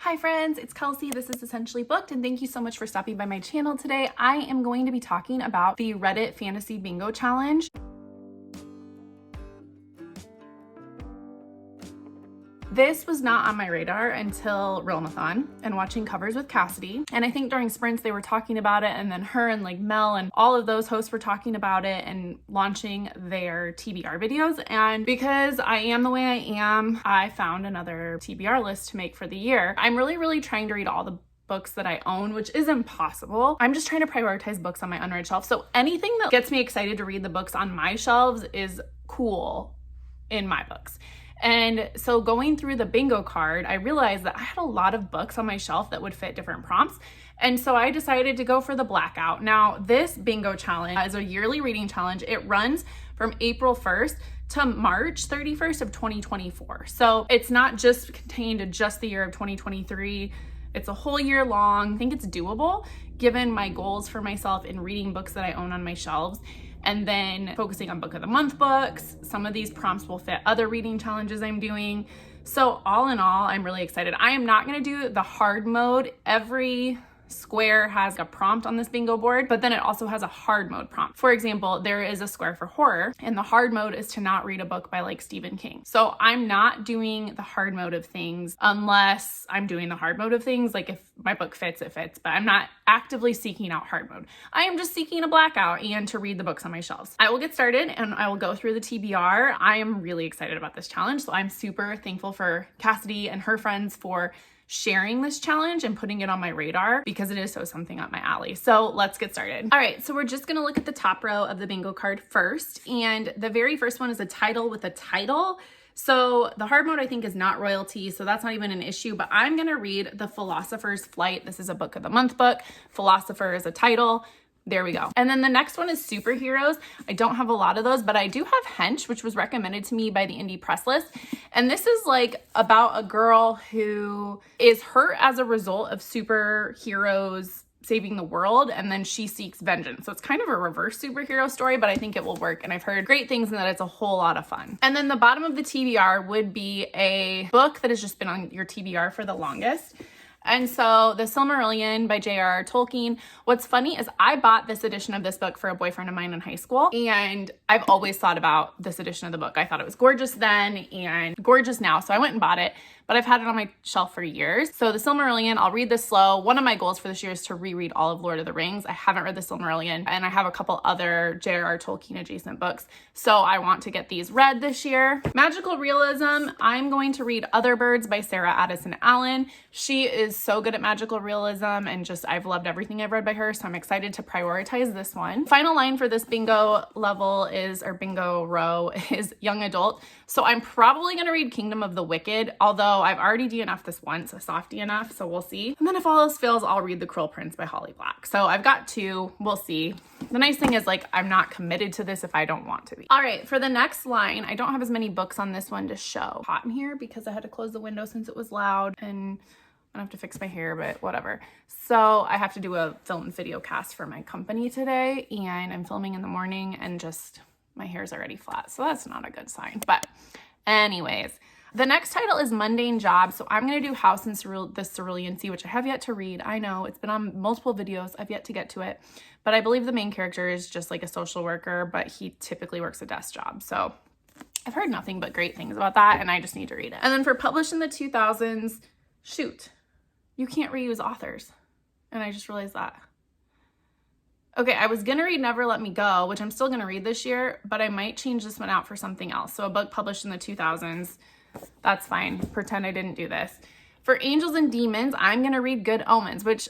Hi friends, it's Kelsey. This is Essentially Booked, and thank you so much for stopping by my channel today. I am going to be talking about the Reddit Fantasy Bingo Challenge. This was not on my radar until Realmathon and watching Covers with Cassidy. And I think during sprints they were talking about it, and then her and like Mel and all of those hosts were talking about it and launching their TBR videos. And because I am the way I am, I found another TBR list to make for the year. I'm really trying to read all the books that I own, which is impossible. I'm just trying to prioritize books on my unread shelf. So anything that gets me excited to read the books on my shelves is cool in my books. And so going through the bingo card, I realized that I had a lot of books on my shelf that would fit different prompts. And so I decided to go for the blackout. Now, this bingo challenge is a yearly reading challenge. It runs from April 1st to March 31st of 2024. So it's not just contained to just the year of 2023. It's a whole year long. I think it's doable given my goals for myself in reading books that I own on my shelves, and then focusing on book of the month books. Some of these prompts will fit other reading challenges I'm doing. So all in all, I'm really excited. I am not gonna do the hard mode. Every square has a prompt on this bingo board, but then it also has a hard mode prompt. For example, there is a square for horror, and the hard mode is to not read a book by like Stephen King. So I'm not doing the hard mode of things unless I'm doing the hard mode of things. Like if my book fits, it fits, but I'm not actively seeking out hard mode. I am just seeking a blackout and to read the books on my shelves. I will get started and I will go through the TBR. I am really excited about this challenge. So I'm super thankful for Cassidy and her friends for sharing this challenge and putting it on my radar because it is so something up my alley. So let's get started. All right, so we're just gonna look at the top row of the bingo card first. And the very first one is a title with a title. So the hard mode I think is not royalty, so that's not even an issue, but I'm gonna read The Philosopher's Flight. This is a book of the month book. Philosopher is a title. There we go. And then the next one is superheroes. I don't have a lot of those, but I do have Hench, which was recommended to me by the Indie Press List. And this is like about a girl who is hurt as a result of superheroes saving the world, and then she seeks vengeance. So it's kind of a reverse superhero story, but I think it will work. And I've heard great things and that it's a whole lot of fun. And then the bottom of the TBR would be a book that has just been on your TBR for the longest. And so The Silmarillion by J.R.R. Tolkien. What's funny is I bought this edition of this book for a boyfriend of mine in high school, and I've always thought about this edition of the book. I thought it was gorgeous then and gorgeous now, so I went and bought it, but I've had it on my shelf for years. So The Silmarillion, I'll read this slow. One of my goals for this year is to reread all of Lord of the Rings. I haven't read The Silmarillion, and I have a couple other J.R.R. Tolkien adjacent books, so I want to get these read this year. Magical realism, I'm going to read Other Birds by Sarah Addison Allen. She is so good at magical realism, and just I've loved everything I've read by her, so I'm excited to prioritize this one. Final line for this bingo level is, or bingo row, is young adult. So I'm probably gonna read Kingdom of the Wicked, although I've already DNF'd this once, a soft DNF, so we'll see. And then if all else fails, I'll read The Cruel Prince by Holly Black. So I've got two, we'll see. The nice thing is like, I'm not committed to this if I don't want to be. All right, for the next line, I don't have as many books on this one to show. Hot in here because I had to close the window since it was loud, and I have to fix my hair, but whatever. So I have to do a film and video cast for my company today, and I'm filming in the morning and just my hair's already flat. So that's not a good sign. But anyways, the next title is Mundane Job. So I'm going to do House in the Cerulean Sea, which I have yet to read. I know it's been on multiple videos. I've yet to get to it, but I believe the main character is just like a social worker, but he typically works a desk job. So I've heard nothing but great things about that, and I just need to read it. And then for published in the 2000s, shoot, you can't reuse authors. And I just realized that. Okay, I was gonna read Never Let Me Go, which I'm still gonna read this year, but I might change this one out for something else. So a book published in the 2000s, that's fine. Pretend I didn't do this. For Angels and Demons, I'm gonna read Good Omens, which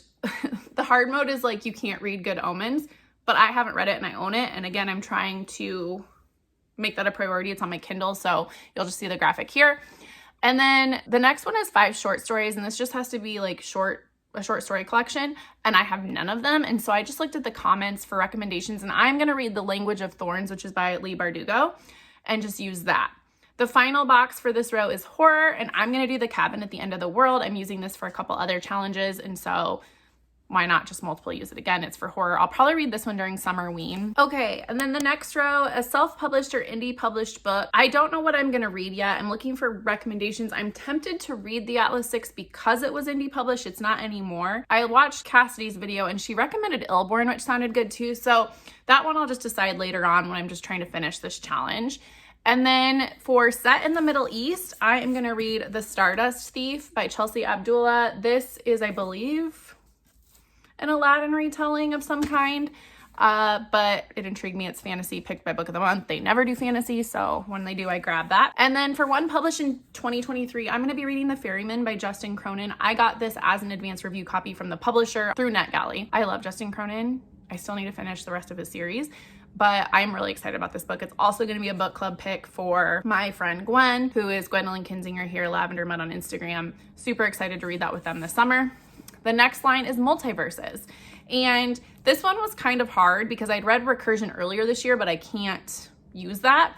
the hard mode is like you can't read Good Omens, but I haven't read it and I own it. And again, I'm trying to make that a priority. It's on my Kindle, so you'll just see the graphic here. And then the next one is 5 short stories, and this just has to be like a short story collection, and I have none of them. And so I just looked at the comments for recommendations, and I'm gonna read The Language of Thorns, which is by Leigh Bardugo, and just use that. The final box for this row is horror, and I'm gonna do The Cabin at the End of the World. I'm using this for a couple other challenges, and so why not just multiple use it again? It's for horror. I'll probably read this one during Summerween. Okay, and then the next row, a self-published or indie published book. I don't know what I'm gonna read yet. I'm looking for recommendations. I'm tempted to read The Atlas Six because it was indie published. It's not anymore. I watched Cassidy's video and she recommended Illborn, which sounded good too. So that one I'll just decide later on when I'm just trying to finish this challenge. And then for set in the Middle East, I am gonna read The Stardust Thief by Chelsea Abdullah. This is, I believe, an Aladdin retelling of some kind, but it intrigued me. It's fantasy, picked by book of the month. They never do fantasy, so when they do, I grab that. And then for one published in 2023, I'm gonna be reading The Ferryman by Justin Cronin. I got this as an advanced review copy from the publisher through NetGalley. I love Justin Cronin. I still need to finish the rest of his series, but I'm really excited about this book. It's also gonna be a book club pick for my friend Gwen, who is Gwendolyn Kinzinger here, Lavender Mud on Instagram. Super excited to read that with them this summer. The next line is Multiverses. And this one was kind of hard because I'd read Recursion earlier this year, but I can't use that.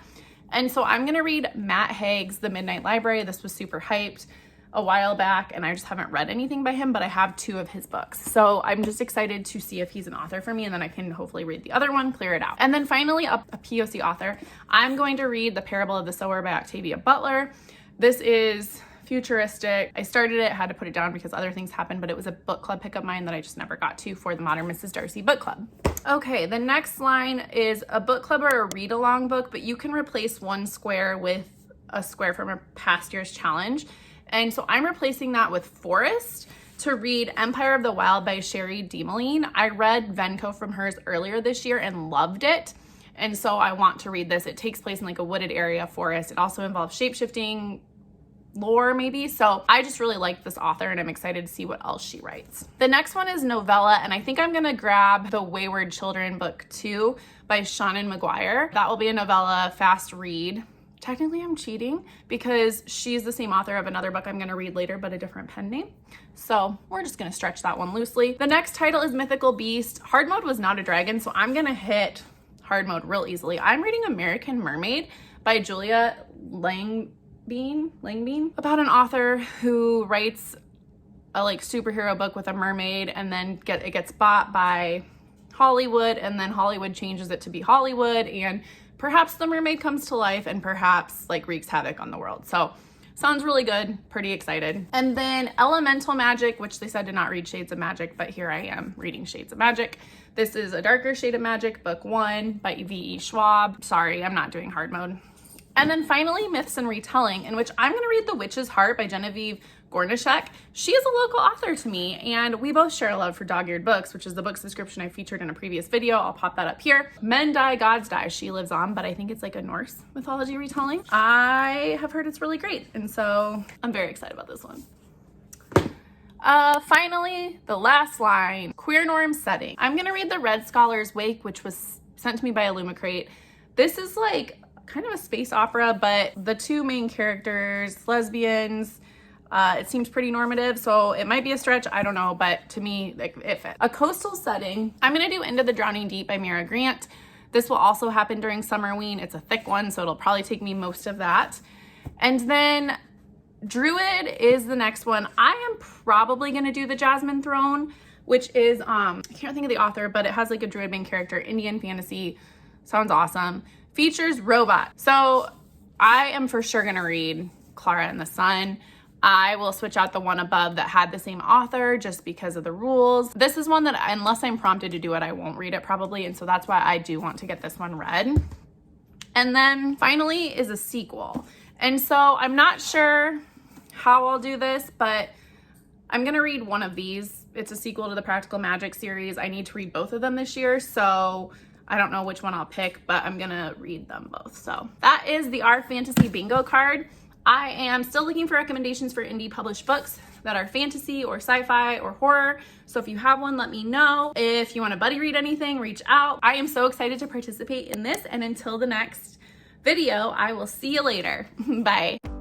And so I'm gonna read Matt Haig's The Midnight Library. This was super hyped a while back and I just haven't read anything by him, but I have 2 of his books. So I'm just excited to see if he's an author for me, and then I can hopefully read the other one, clear it out. And then finally, a POC author. I'm going to read The Parable of the Sower by Octavia Butler. This is futuristic. I started it, had to put it down because other things happened, but it was a book club pick of mine that I just never got to for the Modern Mrs. Darcy book club. Okay, the next line is a book club or a read along book, but you can replace one square with a square from a past year's challenge. And so I'm replacing that with Forest to read Empire of the Wild by Sherry DeMoline. I read Venko from hers earlier this year and loved it. And so I want to read this. It takes place in like a wooded area forest. It also involves shape-shifting lore maybe. So I just really like this author and I'm excited to see what else she writes. The next one is novella, and I think I'm gonna grab The Wayward Children book 2 by Shannon Maguire. That will be a novella, fast read. Technically I'm cheating because she's the same author of another book I'm gonna read later, but a different pen name. So we're just gonna stretch that one loosely. The next title is Mythical Beast. Hard mode was not a dragon, so I'm gonna hit hard mode real easily. I'm reading American Mermaid by Julia Langbein, about an author who writes a like superhero book with a mermaid, and then it gets bought by Hollywood, and then Hollywood changes it to be Hollywood, and perhaps the mermaid comes to life and perhaps like wreaks havoc on the world. So sounds really good, pretty excited. And then Elemental Magic, which they said to not read Shades of Magic, but here I am reading Shades of Magic. This is A Darker Shade of Magic, book 1 by V.E. Schwab. Sorry, I'm not doing hard mode. And then finally, Myths and Retelling, in which I'm gonna read The Witch's Heart by Genevieve Gornishek. She is a local author to me, and we both share a love for dog-eared books, which is the book's description I featured in a previous video. I'll pop that up here. Men Die, Gods Die, she lives on, but I think it's like a Norse mythology retelling. I have heard it's really great, and so I'm very excited about this one. Finally, the last line, Queer Norm Setting. I'm gonna read The Red Scholar's Wake, which was sent to me by Illumicrate. This is like kind of a space opera, but the 2 main characters, lesbians, it seems pretty normative, so it might be a stretch, I don't know, but to me, like, it fits. A coastal setting, I'm gonna do Into the Drowning Deep by Mira Grant. This will also happen during Summerween. It's a thick one, so it'll probably take me most of that. And then Druid is the next one. I am probably gonna do The Jasmine Throne, which is, I can't think of the author, but it has like a druid main character, Indian fantasy, sounds awesome. Features robot. So I am for sure gonna read Clara and the Sun. I will switch out the one above that had the same author just because of the rules. This is one that unless I'm prompted to do it, I won't read it probably. And so that's why I do want to get this one read. And then finally is a sequel. And so I'm not sure how I'll do this, but I'm gonna read one of these. It's a sequel to the Practical Magic series. I need to read both of them this year, so I don't know which one I'll pick, but I'm gonna read them both. So that is the Our Fantasy bingo card. I am still looking for recommendations for indie published books that are fantasy or sci-fi or horror. So if you have one, let me know. If you want to buddy read anything, reach out. I am so excited to participate in this, and until the next video, I will see you later. Bye.